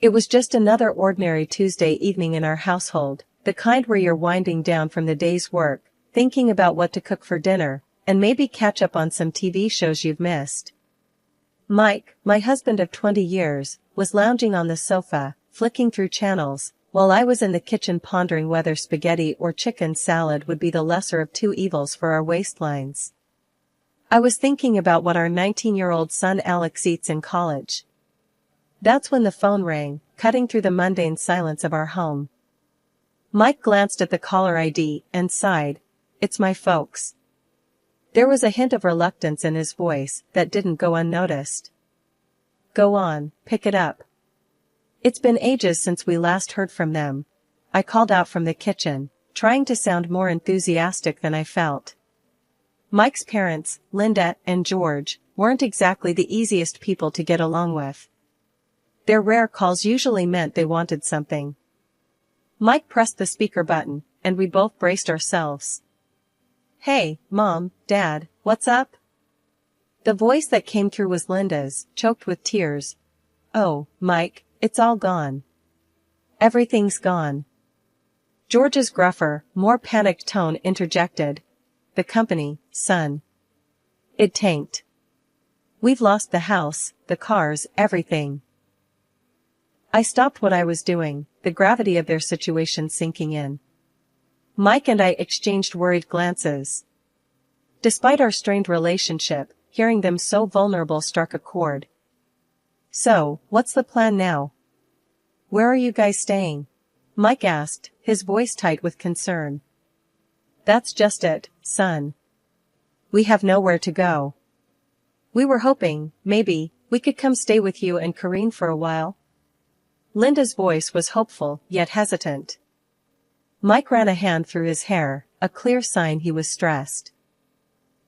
It was just another ordinary Tuesday evening in our household, the kind where you're winding down from the day's work, thinking about what to cook for dinner, and maybe catch up on some TV shows you've missed. Mike, my husband of 20 years, was lounging on the sofa, flicking through channels, while I was in the kitchen pondering whether spaghetti or chicken salad would be the lesser of two evils for our waistlines. I was thinking about what our 19-year-old son Alex eats in college. That's when the phone rang, cutting through the mundane silence of our home. Mike glanced at the caller ID and sighed. "It's my folks." There was a hint of reluctance in his voice that didn't go unnoticed. "Go on, pick it up." "It's been ages since we last heard from them," I called out from the kitchen, trying to sound more enthusiastic than I felt. Mike's parents, Linda and George, weren't exactly the easiest people to get along with. Their rare calls usually meant they wanted something. Mike pressed the speaker button, and we both braced ourselves. "Hey, Mom, Dad, what's up?" The voice that came through was Linda's, choked with tears. "Oh, Mike, it's all gone. Everything's gone." George's gruffer, more panicked tone interjected. "The company, son. It tanked. We've lost the house, the cars, everything." I stopped what I was doing, the gravity of their situation sinking in. Mike and I exchanged worried glances. Despite our strained relationship, hearing them so vulnerable struck a chord. "So, what's the plan now? Where are you guys staying?" Mike asked, his voice tight with concern. "That's just it, son. We have nowhere to go. We were hoping, maybe, we could come stay with you and Kareen for a while." Linda's voice was hopeful, yet hesitant. Mike ran a hand through his hair, a clear sign he was stressed.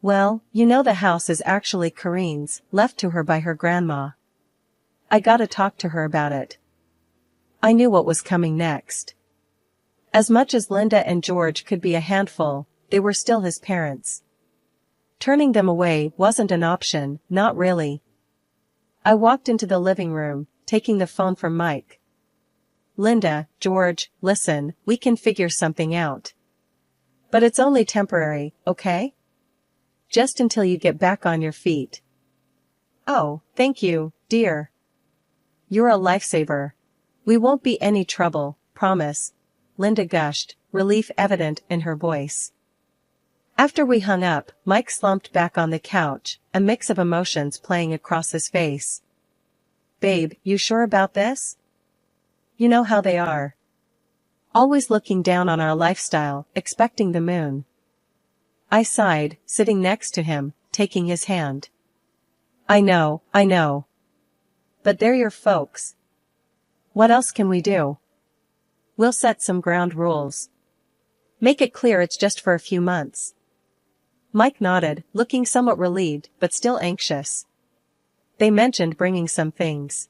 "Well, you know the house is actually Kareen's, left to her by her grandma. I gotta talk to her about it." I knew what was coming next. As much as Linda and George could be a handful, they were still his parents. Turning them away wasn't an option, not really. I walked into the living room, taking the phone from Mike. "Linda, George, listen, we can figure something out. But it's only temporary, okay? Just until you get back on your feet." "Oh, thank you, dear. You're a lifesaver. We won't be any trouble, promise," Linda gushed, relief evident in her voice. After we hung up, Mike slumped back on the couch, a mix of emotions playing across his face. "Babe, you sure about this? You know how they are. Always looking down on our lifestyle, expecting the moon." I sighed, sitting next to him, taking his hand. I know. But they're your folks. What else can we do? We'll set some ground rules. Make it clear it's just for a few months." Mike nodded, looking somewhat relieved, but still anxious. "They mentioned bringing some things.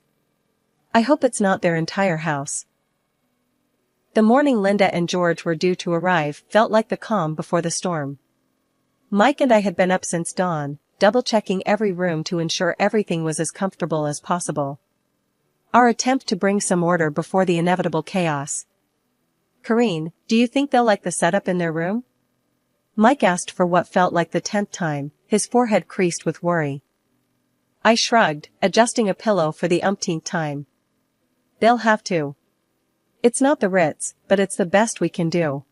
I hope it's not their entire house." The morning Linda and George were due to arrive felt like the calm before the storm. Mike and I had been up since dawn, double-checking every room to ensure everything was as comfortable as possible. Our attempt to bring some order before the inevitable chaos. "Kareen, do you think they'll like the setup in their room?" Mike asked for what felt like the 10th time, his forehead creased with worry. I shrugged, adjusting a pillow for the umpteenth time. "They'll have to. It's not the Ritz, but it's the best we can do."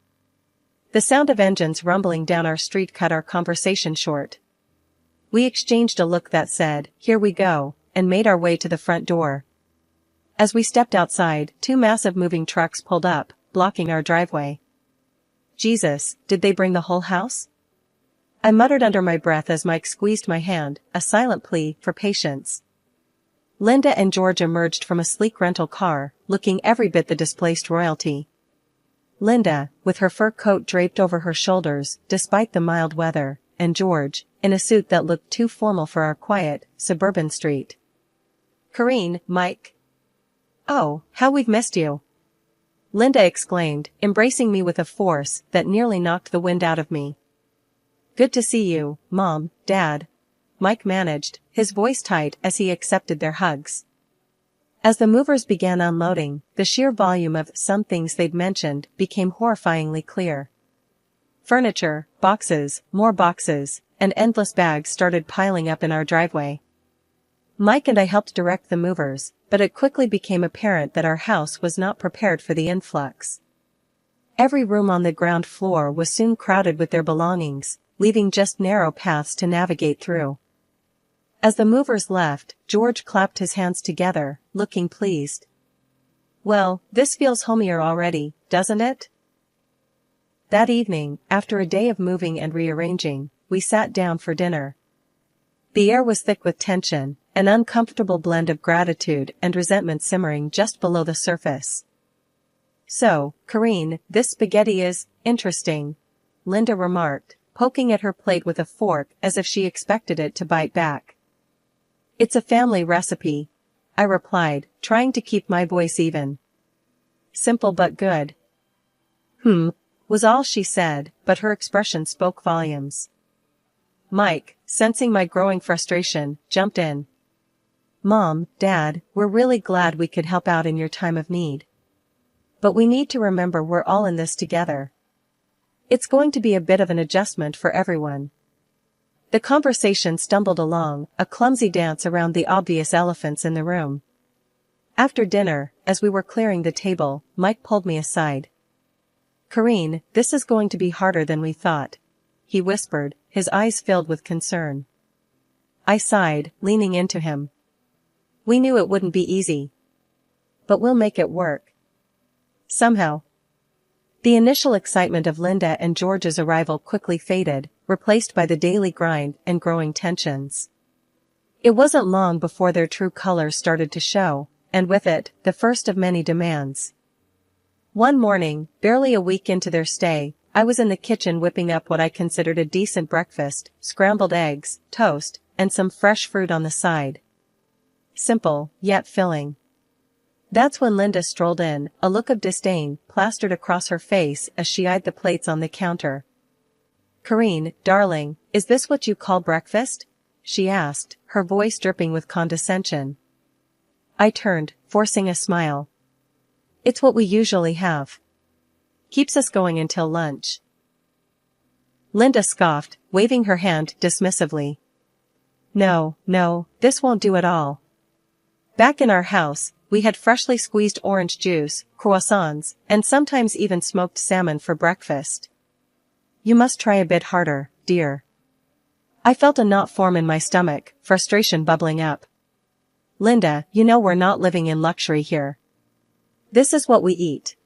The sound of engines rumbling down our street cut our conversation short. We exchanged a look that said, "Here we go," and made our way to the front door. As we stepped outside, two massive moving trucks pulled up, blocking our driveway. Jesus, did they bring the whole house? I muttered under my breath as Mike squeezed my hand, a silent plea for patience. Linda and George emerged from a sleek rental car, looking every bit the displaced royalty. Linda, with her fur coat draped over her shoulders, despite the mild weather, and George, in a suit that looked too formal for our quiet, suburban street. "Kareen, Mike. Oh, how we've missed you!" Linda exclaimed, embracing me with a force that nearly knocked the wind out of me. "Good to see you, Mom, Dad," Mike managed, his voice tight as he accepted their hugs. As the movers began unloading, the sheer volume of some things they'd mentioned became horrifyingly clear. Furniture, boxes, more boxes, and endless bags started piling up in our driveway. Mike and I helped direct the movers, but it quickly became apparent that our house was not prepared for the influx. Every room on the ground floor was soon crowded with their belongings, leaving just narrow paths to navigate through. As the movers left, George clapped his hands together, looking pleased. "Well, this feels homier already, doesn't it?" That evening, after a day of moving and rearranging, we sat down for dinner. The air was thick with tension, an uncomfortable blend of gratitude and resentment simmering just below the surface. "So, Corinne, this spaghetti is interesting," Linda remarked, poking at her plate with a fork as if she expected it to bite back. "It's a family recipe," I replied, trying to keep my voice even. "Simple but good." Was all she said, but her expression spoke volumes. Mike, sensing my growing frustration, jumped in. "Mom, Dad, we're really glad we could help out in your time of need. But we need to remember we're all in this together. It's going to be a bit of an adjustment for everyone." The conversation stumbled along, a clumsy dance around the obvious elephants in the room. After dinner, as we were clearing the table, Mike pulled me aside. "Corinne, this is going to be harder than we thought," he whispered, his eyes filled with concern. I sighed, leaning into him. "We knew it wouldn't be easy. But we'll make it work. Somehow." The initial excitement of Linda and George's arrival quickly faded, replaced by the daily grind and growing tensions. It wasn't long before their true colors started to show, and with it, the first of many demands. One morning, barely a week into their stay, I was in the kitchen whipping up what I considered a decent breakfast: scrambled eggs, toast, and some fresh fruit on the side. Simple, yet filling. That's when Linda strolled in, a look of disdain plastered across her face as she eyed the plates on the counter. "Corinne, darling, is this what you call breakfast?" she asked, her voice dripping with condescension. I turned, forcing a smile. "It's what we usually have. Keeps us going until lunch." Linda scoffed, waving her hand dismissively. No, this won't do at all. Back in our house, we had freshly squeezed orange juice, croissants, and sometimes even smoked salmon for breakfast. You must try a bit harder, dear. I felt a knot form in my stomach, frustration bubbling up. Linda, you know we're not living in luxury here. This is what we eat.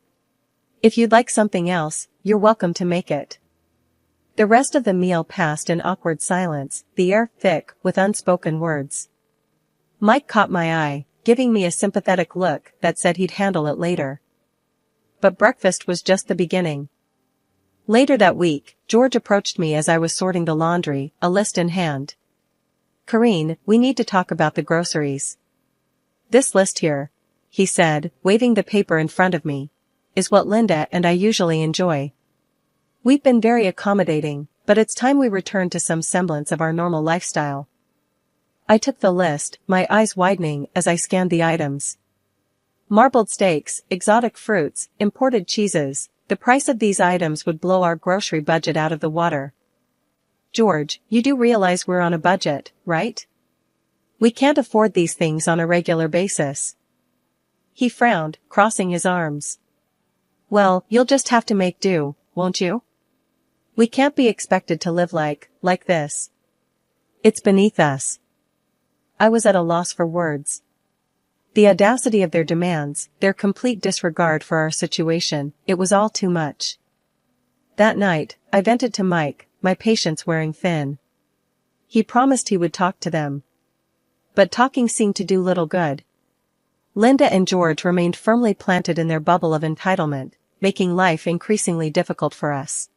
If you'd like something else, you're welcome to make it. The rest of the meal passed in awkward silence, the air thick with unspoken words. Mike caught my eye, giving me a sympathetic look that said he'd handle it later. But breakfast was just the beginning. Later that week, George approached me as I was sorting the laundry, a list in hand. "Corinne, we need to talk about the groceries. This list here," he said, waving the paper in front of me, "is what Linda and I usually enjoy. We've been very accommodating, but it's time we return to some semblance of our normal lifestyle." I took the list, my eyes widening as I scanned the items. Marbled steaks, exotic fruits, imported cheeses. The price of these items would blow our grocery budget out of the water. "George, you do realize we're on a budget, right? We can't afford these things on a regular basis." He frowned, crossing his arms. "Well, you'll just have to make do, won't you? We can't be expected to live like this. It's beneath us." I was at a loss for words. The audacity of their demands, their complete disregard for our situation, it was all too much. That night, I vented to Mike, my patience wearing thin. He promised he would talk to them. But talking seemed to do little good. Linda and George remained firmly planted in their bubble of entitlement, making life increasingly difficult for us.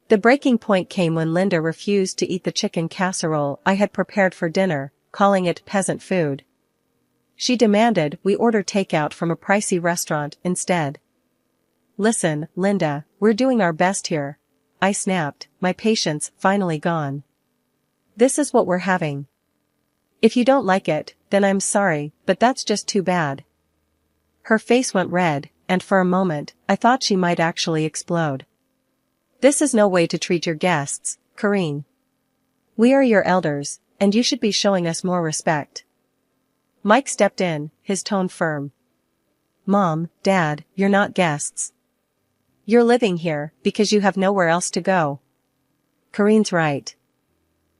The breaking point came when Linda refused to eat the chicken casserole I had prepared for dinner, calling it peasant food. She demanded we order takeout from a pricey restaurant instead. "Listen, Linda, we're doing our best here," I snapped, my patience finally gone. "This is what we're having. If you don't like it, then I'm sorry, but that's just too bad. Her face went red, and for a moment, I thought she might actually explode. This is no way to treat your guests, Karine. We are your elders, and you should be showing us more respect. Mike stepped in, his tone firm. Mom, Dad, you're not guests. You're living here, because you have nowhere else to go. Karine's right.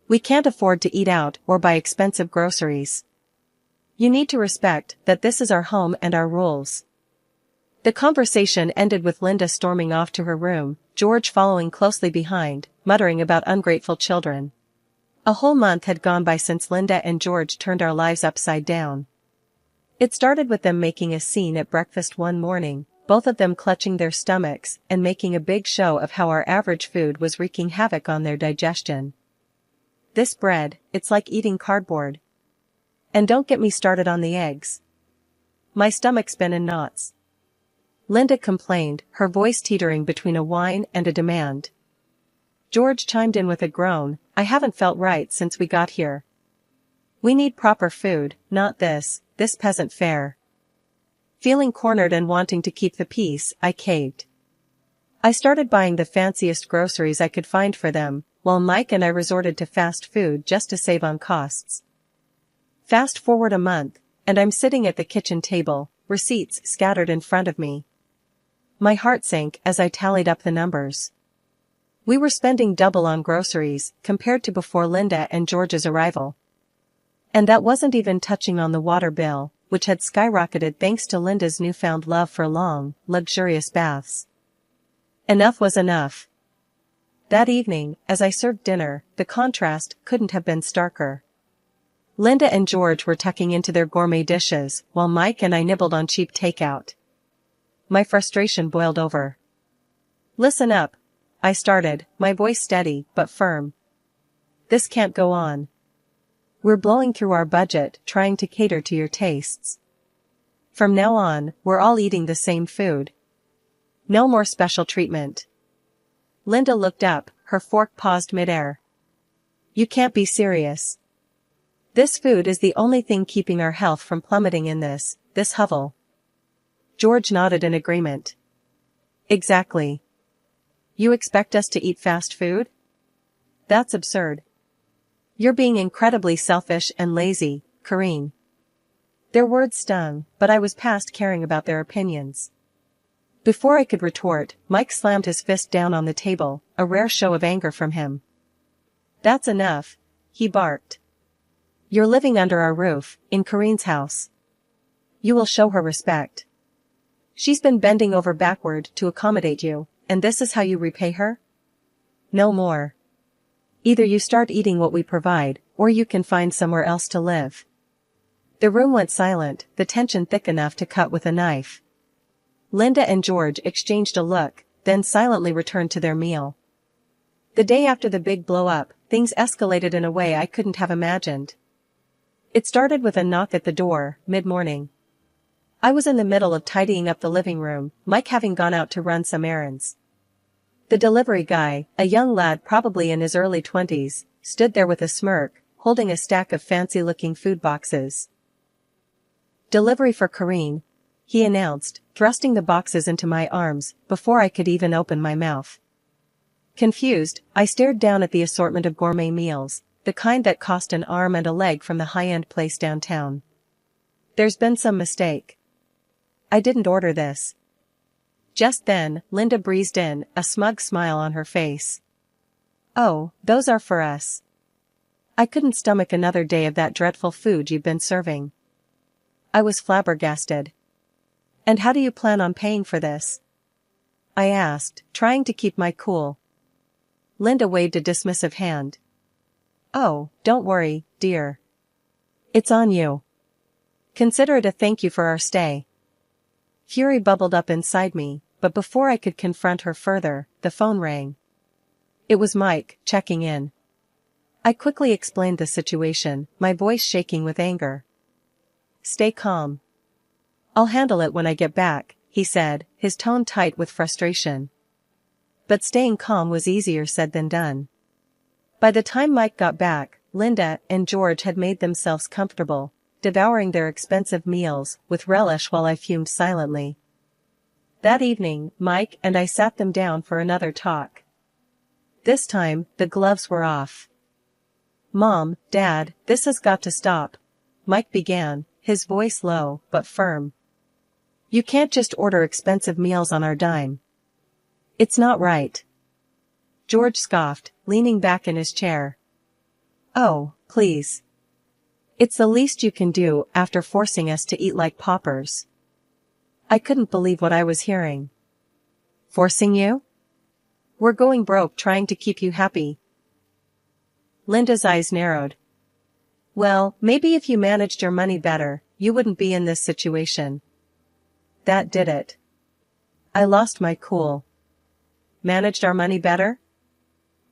We can't afford to eat out or buy expensive groceries. You need to respect that this is our home and our rules. The conversation ended with Linda storming off to her room, George following closely behind, muttering about ungrateful children. A whole month had gone by since Linda and George turned our lives upside down. It started with them making a scene at breakfast one morning, both of them clutching their stomachs and making a big show of how our average food was wreaking havoc on their digestion. This bread, it's like eating cardboard. And don't get me started on the eggs. My stomach's been in knots. Linda complained, her voice teetering between a whine and a demand. George chimed in with a groan, I haven't felt right since we got here. We need proper food, not this peasant fare. Feeling cornered and wanting to keep the peace, I caved. I started buying the fanciest groceries I could find for them, while Mike and I resorted to fast food just to save on costs. Fast forward a month, and I'm sitting at the kitchen table, receipts scattered in front of me. My heart sank as I tallied up the numbers. We were spending double on groceries compared to before Linda and George's arrival. And that wasn't even touching on the water bill, which had skyrocketed thanks to Linda's newfound love for long, luxurious baths. Enough was enough. That evening, as I served dinner, the contrast couldn't have been starker. Linda and George were tucking into their gourmet dishes, while Mike and I nibbled on cheap takeout. My frustration boiled over. Listen up, I started, my voice steady but firm. This can't go on. We're blowing through our budget trying to cater to your tastes. From now on, we're all eating the same food. No more special treatment. Linda looked up, her fork paused midair. You can't be serious. This food is the only thing keeping our health from plummeting in this hovel. George nodded in agreement. Exactly. You expect us to eat fast food? That's absurd. You're being incredibly selfish and lazy, Karine. Their words stung, but I was past caring about their opinions. Before I could retort, Mike slammed his fist down on the table, a rare show of anger from him. That's enough, he barked. You're living under our roof, in Karine's house. You will show her respect. She's been bending over backward to accommodate you, and this is how you repay her? No more. Either you start eating what we provide, or you can find somewhere else to live. The room went silent, the tension thick enough to cut with a knife. Linda and George exchanged a look, then silently returned to their meal. The day after the big blow-up, things escalated in a way I couldn't have imagined. It started with a knock at the door, mid-morning. I was in the middle of tidying up the living room, Mike having gone out to run some errands. The delivery guy, a young lad probably in his early 20s, stood there with a smirk, holding a stack of fancy-looking food boxes. Delivery for Karine, he announced, thrusting the boxes into my arms before I could even open my mouth. Confused, I stared down at the assortment of gourmet meals, the kind that cost an arm and a leg from the high-end place downtown. There's been some mistake. I didn't order this. Just then, Linda breezed in, a smug smile on her face. Oh, those are for us. I couldn't stomach another day of that dreadful food you've been serving. I was flabbergasted. And how do you plan on paying for this? I asked, trying to keep my cool. Linda waved a dismissive hand. Oh, don't worry, dear. It's on you. Consider it a thank you for our stay. Fury bubbled up inside me, but before I could confront her further, the phone rang. It was Mike, checking in. I quickly explained the situation, my voice shaking with anger. Stay calm. I'll handle it when I get back, he said, his tone tight with frustration. But staying calm was easier said than done. By the time Mike got back, Linda and George had made themselves comfortable, devouring their expensive meals with relish while I fumed silently. That evening, Mike and I sat them down for another talk. This time, the gloves were off. "Mom, Dad, this has got to stop," Mike began, his voice low but firm. "You can't just order expensive meals on our dime. It's not right." George scoffed, leaning back in his chair. "Oh, please. It's the least you can do after forcing us to eat like paupers." I couldn't believe what I was hearing. "Forcing you? We're going broke trying to keep you happy." Linda's eyes narrowed. "Well, maybe if you managed your money better, you wouldn't be in this situation." That did it. I lost my cool. Managed our money better?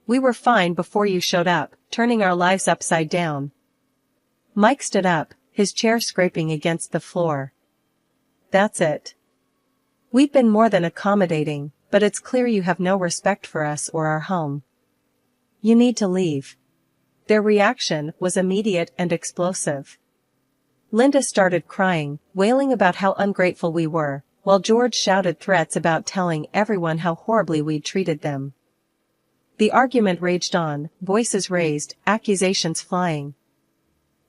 We were fine before you showed up, turning our lives upside down. Mike stood up, his chair scraping against the floor. "That's it. We've been more than accommodating, but it's clear you have no respect for us or our home. You need to leave." Their reaction was immediate and explosive. Linda started crying, wailing about how ungrateful we were, while George shouted threats about telling everyone how horribly we'd treated them. The argument raged on, voices raised, accusations flying.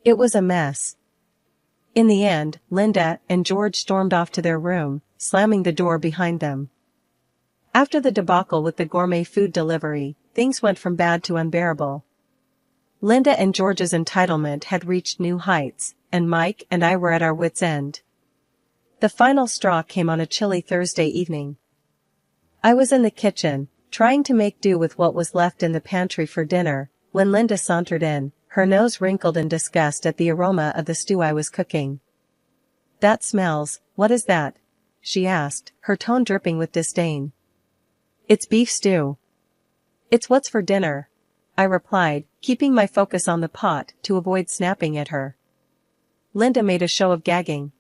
It was a mess. In the end, Linda and George stormed off to their room, slamming the door behind them. After the debacle with the gourmet food delivery, things went from bad to unbearable. Linda and George's entitlement had reached new heights, and Mike and I were at our wits' end. The final straw came on a chilly Thursday evening. I was in the kitchen, trying to make do with what was left in the pantry for dinner, when Linda sauntered in, her nose wrinkled in disgust at the aroma of the stew I was cooking. "That smells, what is that?" she asked, her tone dripping with disdain. "It's beef stew." "It's what's for dinner," I replied, keeping my focus on the pot to avoid snapping at her. Linda made a show of gagging.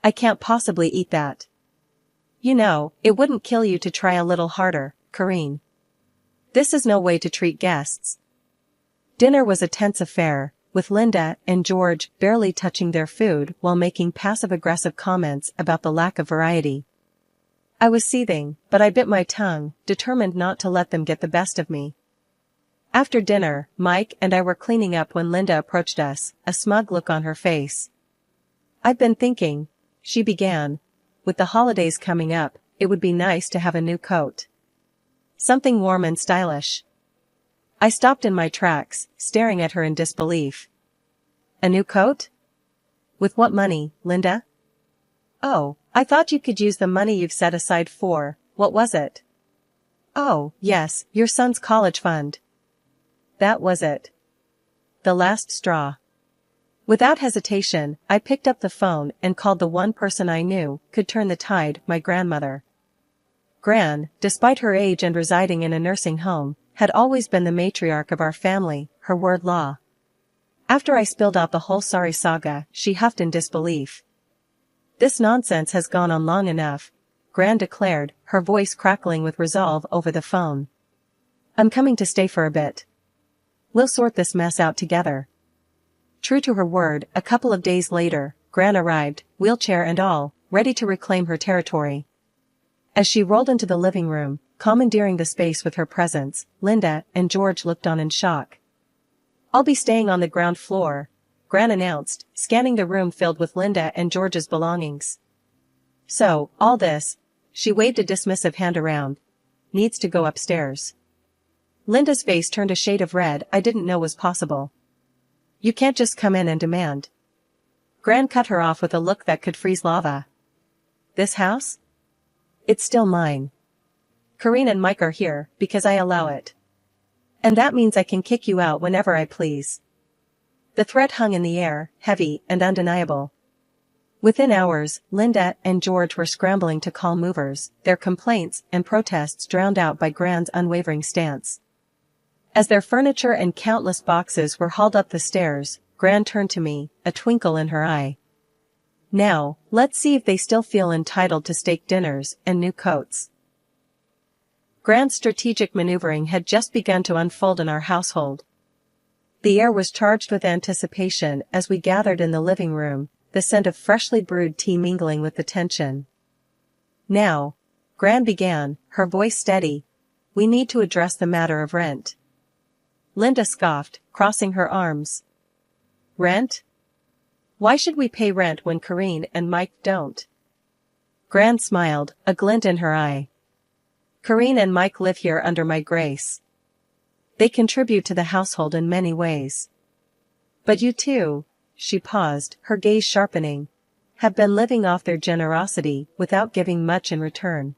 "I can't possibly eat that." "You know, it wouldn't kill you to try a little harder, Corinne. This is no way to treat guests." Dinner was a tense affair, with Linda and George barely touching their food while making passive-aggressive comments about the lack of variety. I was seething, but I bit my tongue, determined not to let them get the best of me. After dinner, Mike and I were cleaning up when Linda approached us, a smug look on her face. "I've been thinking," she began, "with the holidays coming up, it would be nice to have a new coat. Something warm and stylish." I stopped in my tracks, staring at her in disbelief. "A new coat? With what money, Linda?" "Oh, I thought you could use the money you've set aside for, what was it?" "Oh, yes, your son's college fund." That was it. The last straw. Without hesitation, I picked up the phone and called the one person I knew could turn the tide, my grandmother. Gran, despite her age and residing in a nursing home, had always been the matriarch of our family, her word law. After I spilled out the whole sorry saga, she huffed in disbelief. "This nonsense has gone on long enough," Gran declared, her voice crackling with resolve over the phone. "I'm coming to stay for a bit. We'll sort this mess out together." True to her word, a couple of days later, Gran arrived, wheelchair and all, ready to reclaim her territory. As she rolled into the living room, commandeering the space with her presence, Linda and George looked on in shock. "I'll be staying on the ground floor," Gran announced, scanning the room filled with Linda and George's belongings. "So, all this," she waved a dismissive hand around, "needs to go upstairs." Linda's face turned a shade of red I didn't know was possible. "You can't just come in and demand." Gran cut her off with a look that could freeze lava. "This house? It's still mine. Corinne and Mike are here because I allow it. And that means I can kick you out whenever I please." The threat hung in the air, heavy and undeniable. Within hours, Linda and George were scrambling to call movers, their complaints and protests drowned out by Gran's unwavering stance. As their furniture and countless boxes were hauled up the stairs, Gran turned to me, a twinkle in her eye. "Now, let's see if they still feel entitled to steak dinners and new coats." Gran's strategic maneuvering had just begun to unfold in our household. The air was charged with anticipation as we gathered in the living room, the scent of freshly brewed tea mingling with the tension. "Now," Gran began, her voice steady, "we need to address the matter of rent." Linda scoffed, crossing her arms. "Rent? Why should we pay rent when Corrine and Mike don't?" Gran smiled, a glint in her eye. "Corrine and Mike live here under my grace. They contribute to the household in many ways. But you two," she paused, her gaze sharpening, "have been living off their generosity without giving much in return.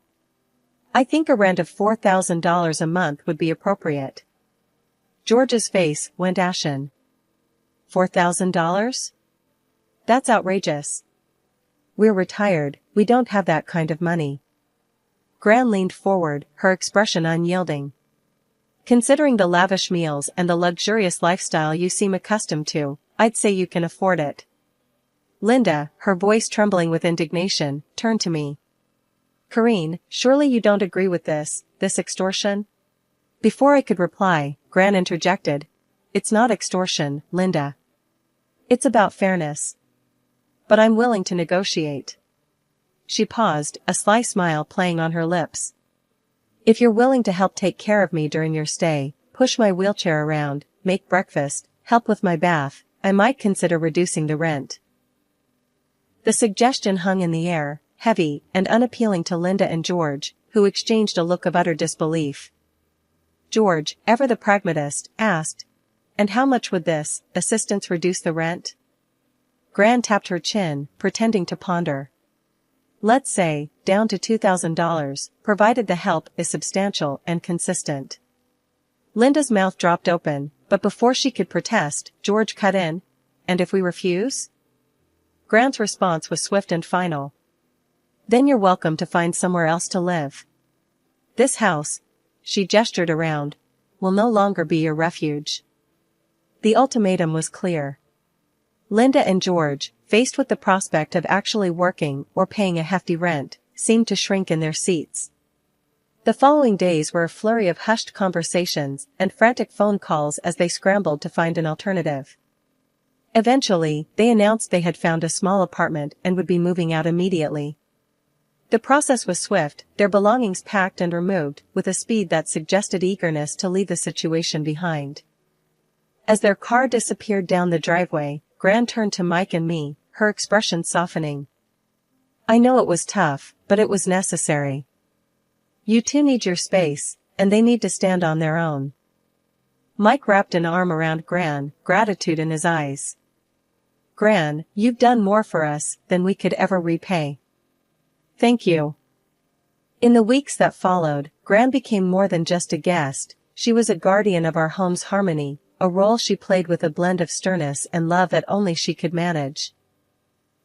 I think a rent of $4,000 a month would be appropriate." George's face went ashen. $4,000? That's outrageous. We're retired, we don't have that kind of money. Gran leaned forward, her expression unyielding. Considering the lavish meals and the luxurious lifestyle you seem accustomed to, I'd say you can afford it. Linda, her voice trembling with indignation, turned to me. Corrine, surely you don't agree with this extortion? Before I could reply, Gran interjected. It's not extortion, Linda. It's about fairness. But I'm willing to negotiate. She paused, a sly smile playing on her lips. If you're willing to help take care of me during your stay, push my wheelchair around, make breakfast, help with my bath, I might consider reducing the rent. The suggestion hung in the air, heavy and unappealing to Linda and George, who exchanged a look of utter disbelief. George, ever the pragmatist, asked, "And how much would this assistance reduce the rent?" Gran tapped her chin, pretending to ponder. "Let's say, down to $2,000, provided the help is substantial and consistent." Linda's mouth dropped open, but before she could protest, George cut in. "And if we refuse?" Gran's response was swift and final. "Then you're welcome to find somewhere else to live. This house," she gestured around, "will no longer be your refuge." The ultimatum was clear. Linda and George, faced with the prospect of actually working or paying a hefty rent, seemed to shrink in their seats. The following days were a flurry of hushed conversations and frantic phone calls as they scrambled to find an alternative. Eventually, they announced they had found a small apartment and would be moving out immediately. The process was swift, their belongings packed and removed with a speed that suggested eagerness to leave the situation behind. As their car disappeared down the driveway, Gran turned to Mike and me, her expression softening. "I know it was tough, but it was necessary. You two need your space, and they need to stand on their own." Mike wrapped an arm around Gran, gratitude in his eyes. "Gran, you've done more for us than we could ever repay." "Thank you." In the weeks that followed, Gran became more than just a guest, she was a guardian of our home's harmony, a role she played with a blend of sternness and love that only she could manage.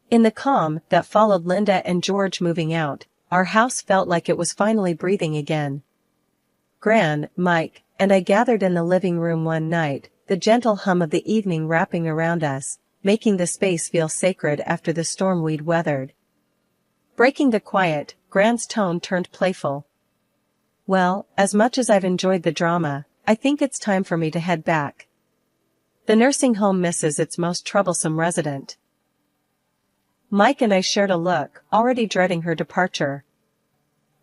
In the calm that followed Linda and George moving out, our house felt like it was finally breathing again. Gran, Mike, and I gathered in the living room one night, the gentle hum of the evening wrapping around us, making the space feel sacred after the storm we'd weathered. Breaking the quiet, Gran's tone turned playful. "Well, as much as I've enjoyed the drama, I think it's time for me to head back. The nursing home misses its most troublesome resident." Mike and I shared a look, already dreading her departure.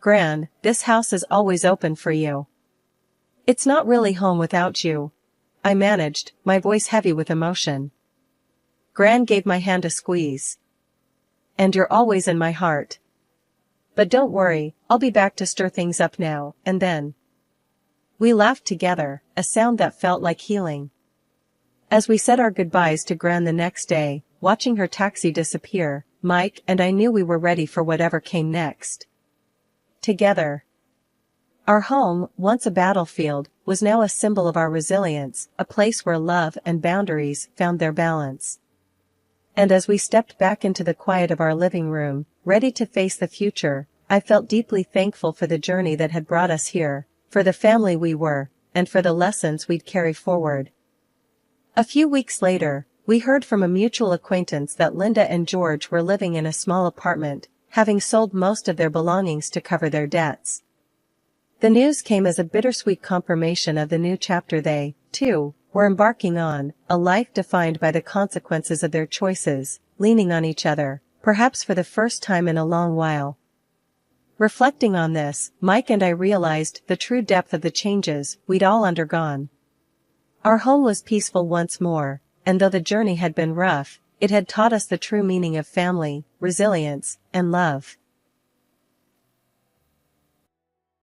"Gran, this house is always open for you." "It's not really home without you," I managed, my voice heavy with emotion. Gran gave my hand a squeeze. "And you're always in my heart. But don't worry, I'll be back to stir things up now and then." We laughed together, a sound that felt like healing. As we said our goodbyes to Gran the next day, watching her taxi disappear, Mike and I knew we were ready for whatever came next. Together. Our home, once a battlefield, was now a symbol of our resilience, a place where love and boundaries found their balance. And as we stepped back into the quiet of our living room, ready to face the future, I felt deeply thankful for the journey that had brought us here, for the family we were, and for the lessons we'd carry forward. A few weeks later, we heard from a mutual acquaintance that Linda and George were living in a small apartment, having sold most of their belongings to cover their debts. The news came as a bittersweet confirmation of the new chapter they, too, were were embarking on a life defined by the consequences of their choices, leaning on each other, perhaps for the first time in a long while. Reflecting on this, Mike and I realized the true depth of the changes we'd all undergone. Our home was peaceful once more, and though the journey had been rough, it had taught us the true meaning of family, resilience, and love.